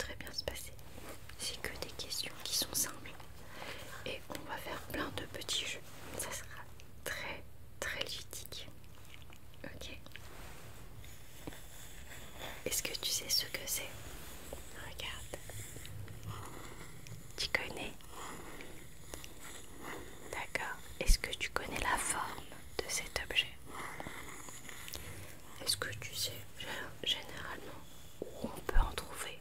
très bien se passer. C'est que des questions qui sont simples et on va faire plein de petits jeux. Ça sera très très ludique. Ok. Est-ce que tu sais ce que c'est? Regarde. Tu connais? D'accord. Est-ce que tu connais la forme de cet objet? Est-ce que tu sais généralement où on peut en trouver?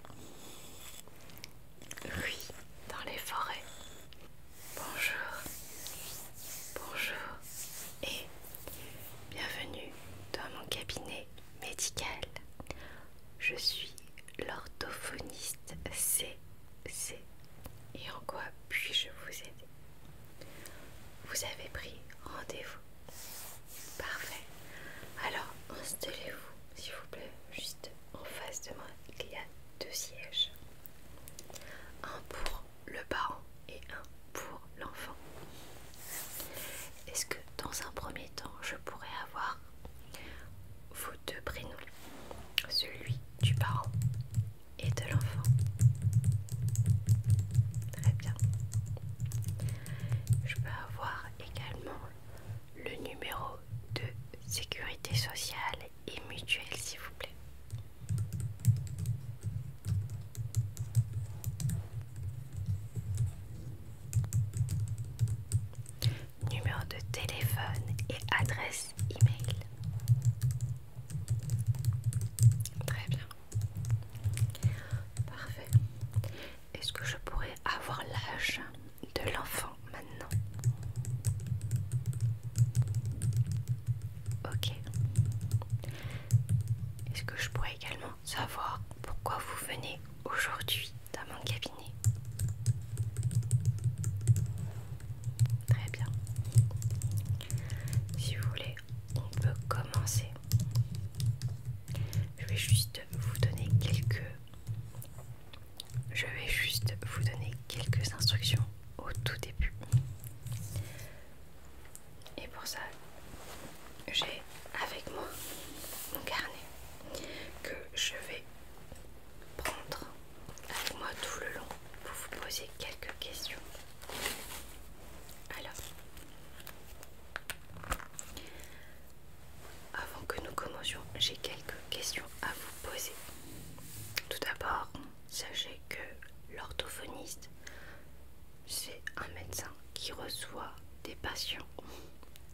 Oui, dans les forêts. Bonjour. Bonjour. Et bienvenue dans mon cabinet médical. Je suis l'orthophoniste CC. Et en quoi puis-je vous aider? Vous avez pris rendez-vous. Parfait. Alors installez-vous s'il vous plaît juste en face de moi. Il y a 2 sièges. Un pour le parent et un pour l'enfant. Est-ce que dans un premier temps je pourrais avoir vos 2 prénoms? Celui du parent et de l'enfant. Très bien. Je peux avoir également le numéro de sécurité sociale et mutuelle s'il vous plaît. Numéro de téléphone et adresse email. Très bien. Parfait. Est-ce que je pourrais avoir l'âge de l'enfant maintenant? Ok. Est-ce que je pourrais également savoir pourquoi vous venez aujourd'hui dans mon cabinet? Très bien. Si vous voulez, on peut commencer. Je vais juste vous donner quelques instructions au tout début. Et pour ça, j'ai avec moi mon carnet que je vais prendre avec moi tout le long pour vous poser quelques questions. Alors, avant que nous commencions, j'ai quelques questions à vous poser. Tout d'abord, sachez que l'orthophoniste, c'est un médecin qui reçoit des patients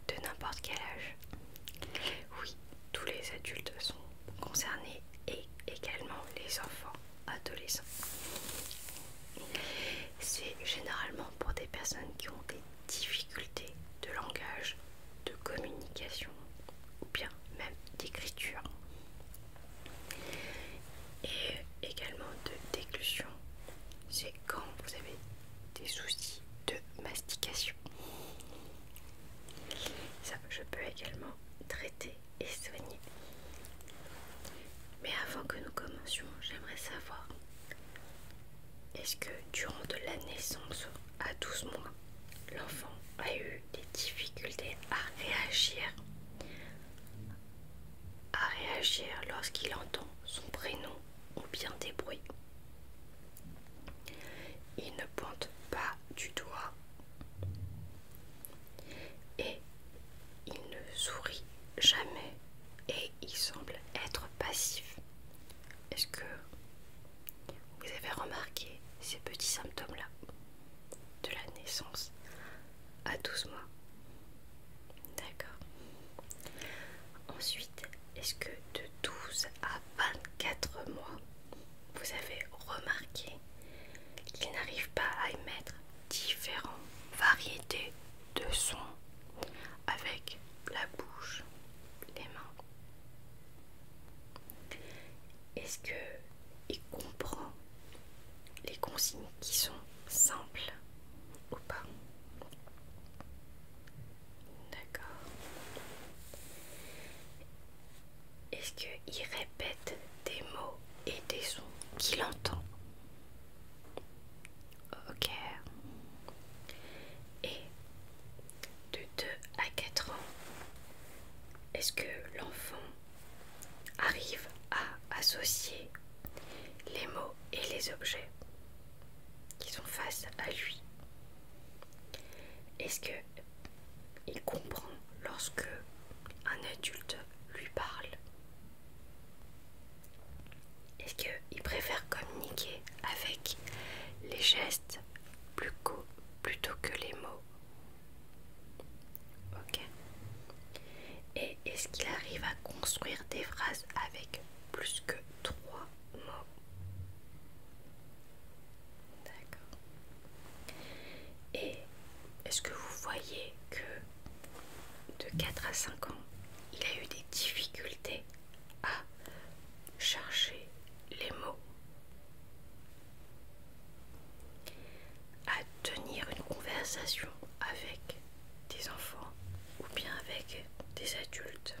de n'importe quel âge. Oui, tous les adultes sont concernés et également les enfants, adolescents. C'est généralement pour des personnes qui ont des difficultés de langage, de communication ou bien même d'écriture et également de déglution. C'est quand vous avez des soucis de mastication. Ça, je peux également traiter et soigner. Mais avant que nous commencions, j'aimerais savoir, est-ce que durant de la naissance à 12 mois, l'enfant a eu des difficultés à réagir lorsqu'il entend son prénom ou bien des bruits? Il ne pointe pas du doigt et il ne sourit jamais et il semble être passif. Est-ce que vous avez remarqué ces petits symptômes-là de la naissance à 12 mois? D'accord. Ensuite, est-ce que de 12 à 24 mois, vous avez remarqué qu'il n'arrive pas à émettre différentes variétés de sons avec la bouche, les mains? Est-ce qu'il comprend les consignes qui sont simples ou pas? D'accord. Est-ce qu'il répète des mots et des sons qu'il entend? Ok. Et de 2 à 4 ans, est-ce que l'enfant arrive à associer les mots et les objets qui sont face à lui. Est-ce que il comprend lorsque un adulte lui parle? Est-ce qu'il préfère communiquer avec les gestes plutôt que les mots? Ok. Et est-ce qu'il arrive à construire des phrases avec plus que 3 mots? D'accord. Et est-ce que vous voyez que de 4 à 5 ans, il a eu des difficultés à chercher les mots, à tenir une conversation avec des enfants ou bien avec des adultes,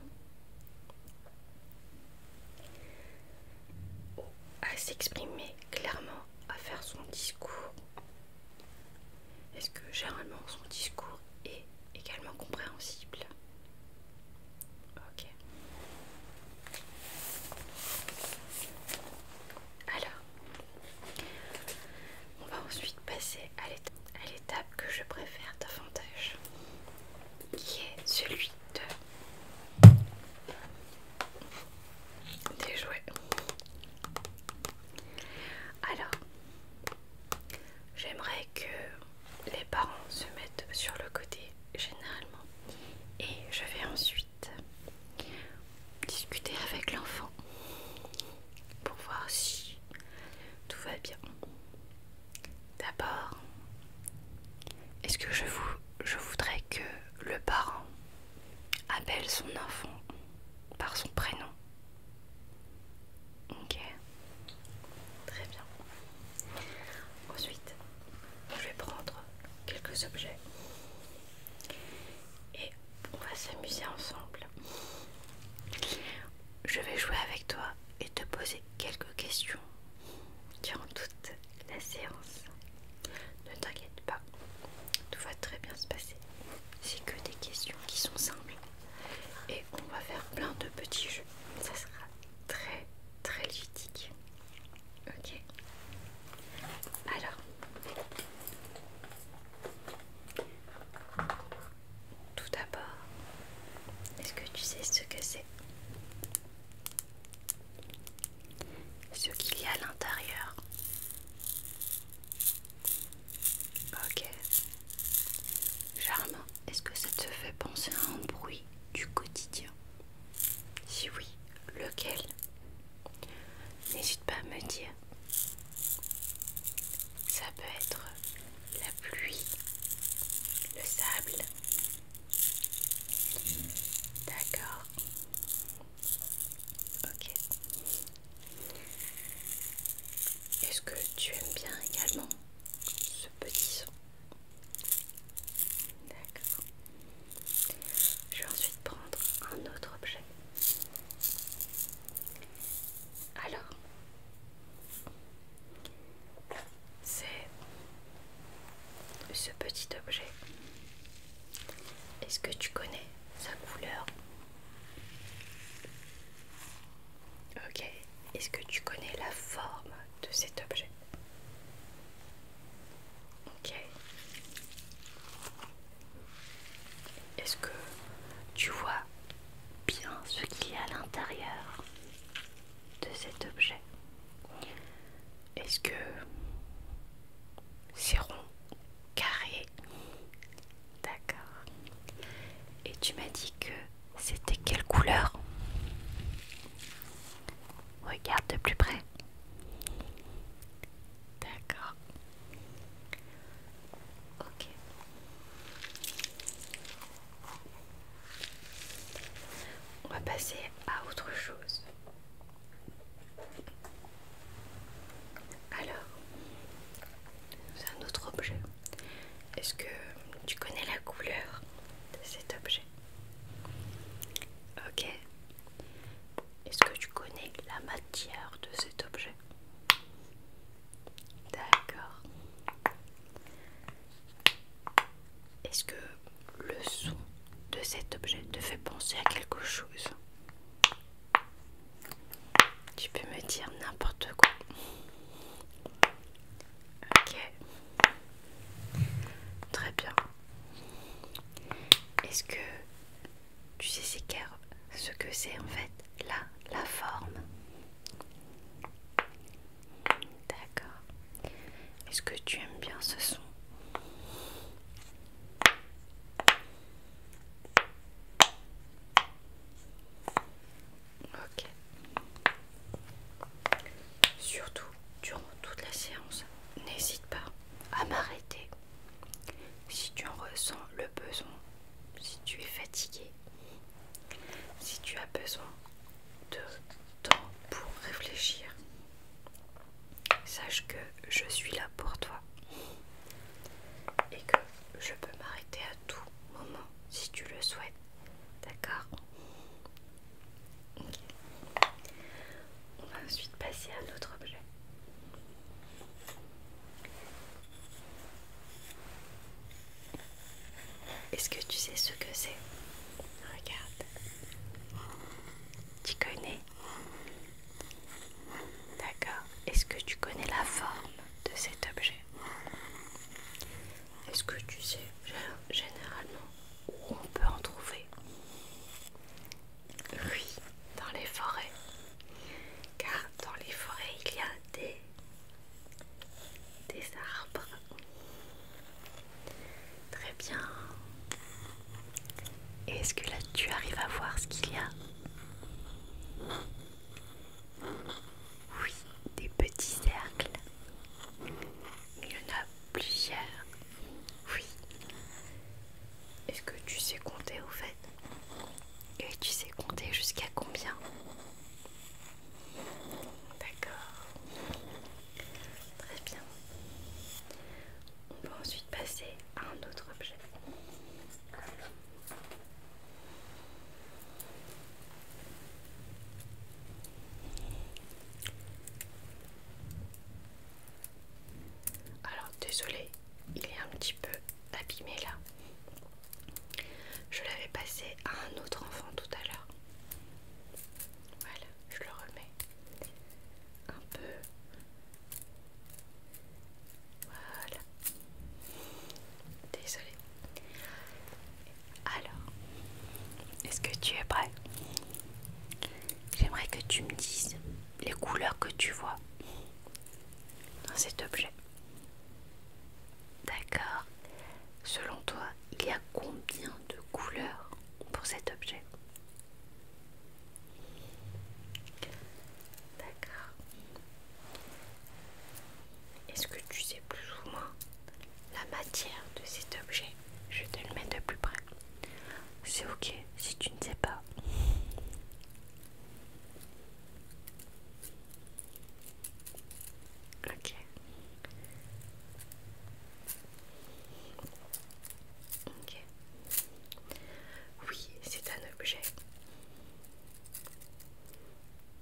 ou à s'exprimer clairement, à faire son discours? Est-ce que généralement son discours est également compréhensible? Ok. Alors, on va ensuite passer à l'étape que je préfère davantage, qui est celui des jouets. Alors, j'aimerais que les parents se mettent sur le côté généralement et je vais ensuite discuter avec l'enfant pour voir si tout va bien. D'abord, est-ce que je voudrais que le parent appelle son enfant par son prénom? Ok, très bien. Ensuite, je vais prendre quelques objets et on va s'amuser ensemble. Je vais jouer avec toi et te poser quelques questions durant toute la séance. Ne t'inquiète pas, tout va très bien se passer. C'est que des questions qui sont simples et on va faire plein de petits jeux. Ça sera très très ludique. Ok. Alors, tout d'abord, est-ce que tu sais ce que c'est? Ce qu'il y a à l'intérieur. Ok. Charmant, est-ce que ça te fait penser à un bruit du quotidien? Si oui, lequel? N'hésite pas à me dire. Ça peut être la pluie, le sable. D'accord. Ok. Est-ce que tu aimes bien également ce petit son? D'accord. Je vais ensuite prendre un autre objet. Alors, c'est ce petit objet. Est-ce que tu connais sa couleur? Ok. Est-ce que tu connais la forme de cet objet? Ok. Est-ce que tu vois bien ce qu'il y a à l'intérieur de cet objet? Est-ce que c'est rond, carré? D'accord. Et tu m'as dit que c'était quelle couleur? Regarde de plus près. D'accord. Ok. On va passer à autre chose. Alors, c'est un autre objet. Est-ce que tu connais la couleur de cet objet? Ok. Est-ce que tu connais la matière de cet objet? D'accord. Est-ce que le son de cet objet te fait penser à quelque chose? Tu peux me dire n'importe quoi. sache que je suis là pour toi et que je peux m'arrêter à tout moment si tu le souhaites. D'accord? Ok. On va ensuite passer à un autre objet. Est-ce que tu sais ce que c'est? Regarde. Tu connais? D'accord. Est-ce que tu connais la forme de cet objet? Est-ce que tu sais généralement où on peut en trouver? Oui, dans les forêts. Car dans les forêts, il y a des arbres. Très bien. Et est-ce que là, tu arrives à voir ce qu'il y a? Oui, des petits cercles. Il y en a plusieurs. Oui. Est-ce que tu sais compter au fait? Et tu sais compter jusqu'à combien? D'accord. Très bien. On va ensuite passer à un autre objet. Alors désolée, il est un petit peu abîmé là. Je l'avais passé à un autre enfant tout à l'heure. Voilà, je le remets un peu. Voilà. Désolée. Alors, est-ce que tu es prêt? J'aimerais que tu me dises les couleurs que tu vois dans cet objet. D'accord. Selon toi, il y a combien de couleurs pour cet objet? D'accord. Est-ce que tu sais plus ou moins la matière de cet objet? Je vais te le mettre de plus près. C'est ok si tu ne sais pas. Ok. Ok. Oui, c'est un objet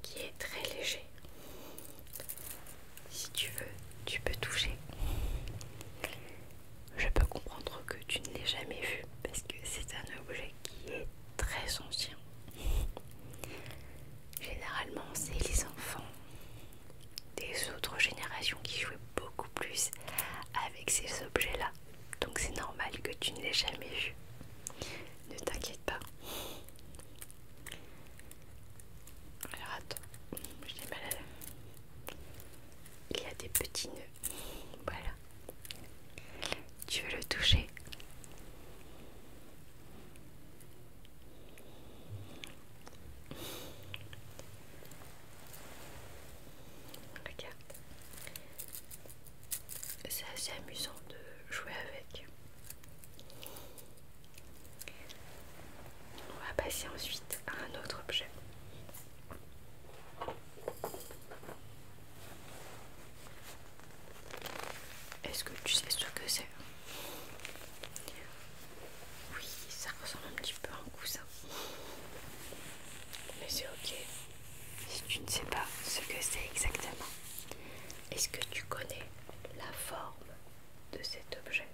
qui est très léger. Si tu veux, tu peux toucher. Je peux comprendre que tu ne l'aies jamais vu parce que c'est un objet qui est très ancien. Généralement, c'est les enfants des autres générations qui jouaient beaucoup plus avec ces objets-là. Donc c'est normal que tu ne l'aies jamais vu. Ne t'inquiète pas. Alors attends, j'ai mal à la... Il y a des petits nœuds. Voilà. Tu veux le toucher? Regarde. C'est assez amusant de jouer avec. On va passer ensuite à un autre objet. Est-ce que tu sais ce que c'est? Oui, ça ressemble un petit peu à un coussin. Mais c'est ok si tu ne sais pas ce que c'est exactement. Est-ce que tu connais la forme de cet objet?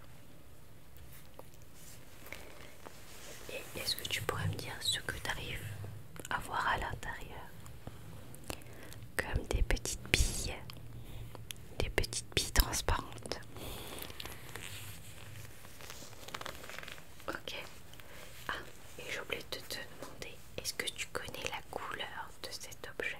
Et est-ce que tu pourrais me dire ce que tu arrives à voir à l'intérieur? Comme des petites billes transparentes. Ok. Ah, et j'ai oublié de te demander, est-ce que tu connais la couleur de cet objet?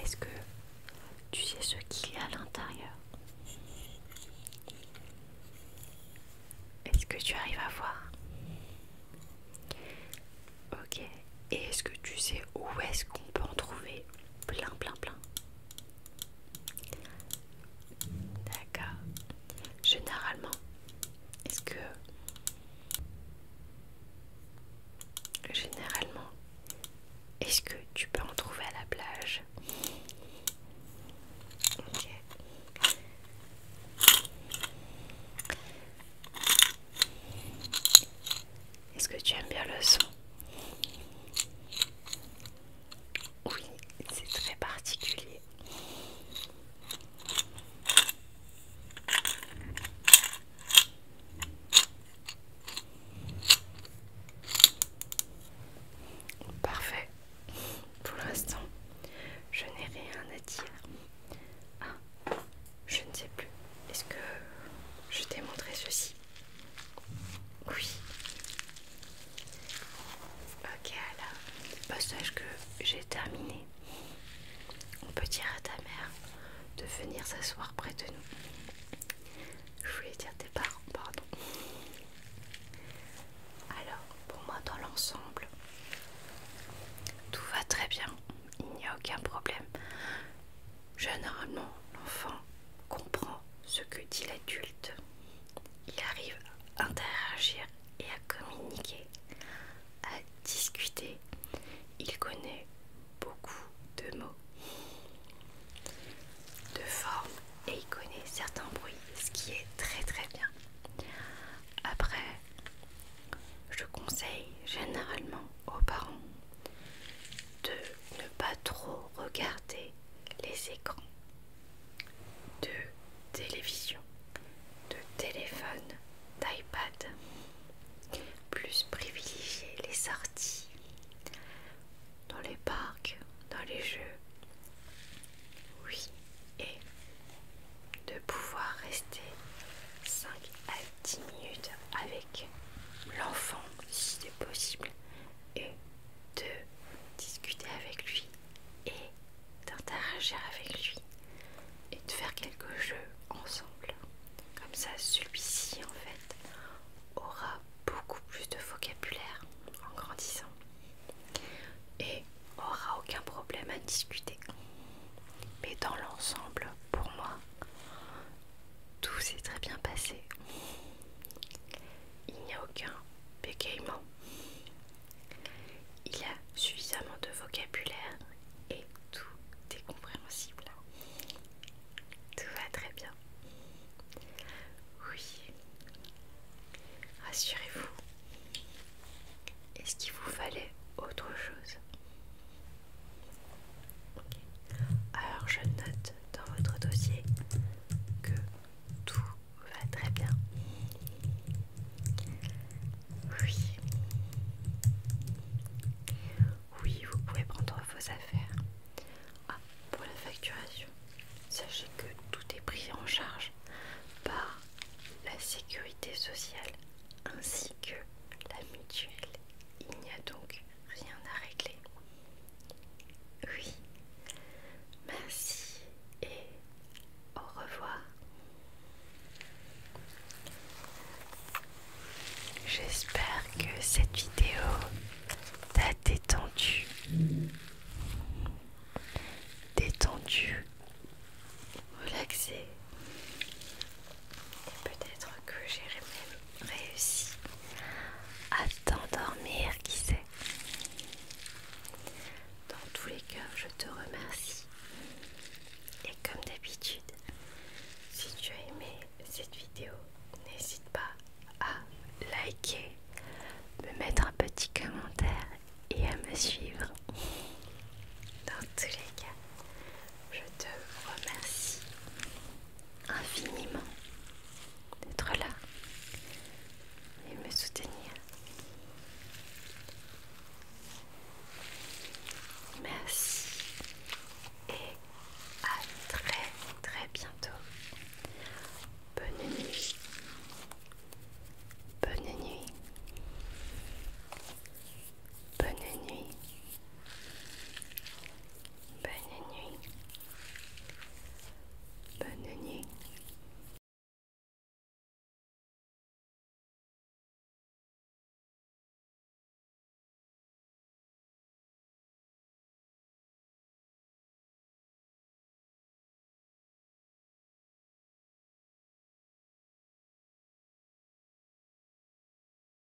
Est-ce que tu sais ce qu'il y a à l'intérieur? Est-ce que tu arrives à voir? Ok. Et est-ce que tu sais où est-ce qu'on peut en trouver plein? D'accord. Généralement, est-ce que... Généralement, est-ce que tu peux en trouver à la plage? Ok. Est-ce que tu aimes bien le son? Oui, c'est très particulier. Parfait. Pour l'instant, je n'ai rien à dire. Ah, je ne sais plus. Est-ce que je t'ai montré ceci? Oui. Ok, alors, sache que j'ai terminé. On peut dire à ta mère de venir s'asseoir près de nous. Je voulais dire tes parents, pardon. Alors, pour moi, dans l'ensemble, tout va très bien. Il n'y a aucun problème. Généralement, l'enfant comprend ce que dit l'adulte. Il arrive à interagir et à communiquer, à discuter. Il connaît beaucoup de mots, de formes, et il connaît certains bruits, ce qui est très bien. Après, je conseille généralement aux parents de ne pas trop regarder les écrans de télévision, de téléphone, d'iPad, plus privilégier les sorties dans les parcs, dans les jeux, oui, et de pouvoir rester 5 à 10 minutes avec l'enfant si c'est possible, et de discuter avec lui et d'interagir avec lui et de faire quelques jeux ensemble. Comme ça, celui-ci en fait aura beaucoup plus de vocabulaire en grandissant et aura aucun problème à discuter. Mais dans l'ensemble, pour moi, tout s'est très bien passé. Il n'y a aucun bégaiement. Il y a suffisamment de vocabulaire et tout est compréhensible. Tout va très bien. Oui. Rassurez-vous. Est-ce qu'il vous fallait autre chose? Ok. Alors je note dans votre dossier que tout va très bien. Oui. Oui, vous pouvez prendre vos affaires. Ah, pour la facturation, sachez que tout est pris en charge par la sécurité sociale ainsi que la mutuelle. Il n'y a donc rien à régler. Oui, merci et au revoir. J'espère que cette vidéo t'a détendu, relaxé, et peut-être que j'ai même réussi à t'endormir, qui sait. Dans tous les cas, je te remercie. Et comme d'habitude, si tu as aimé cette vidéo, n'hésite pas à liker,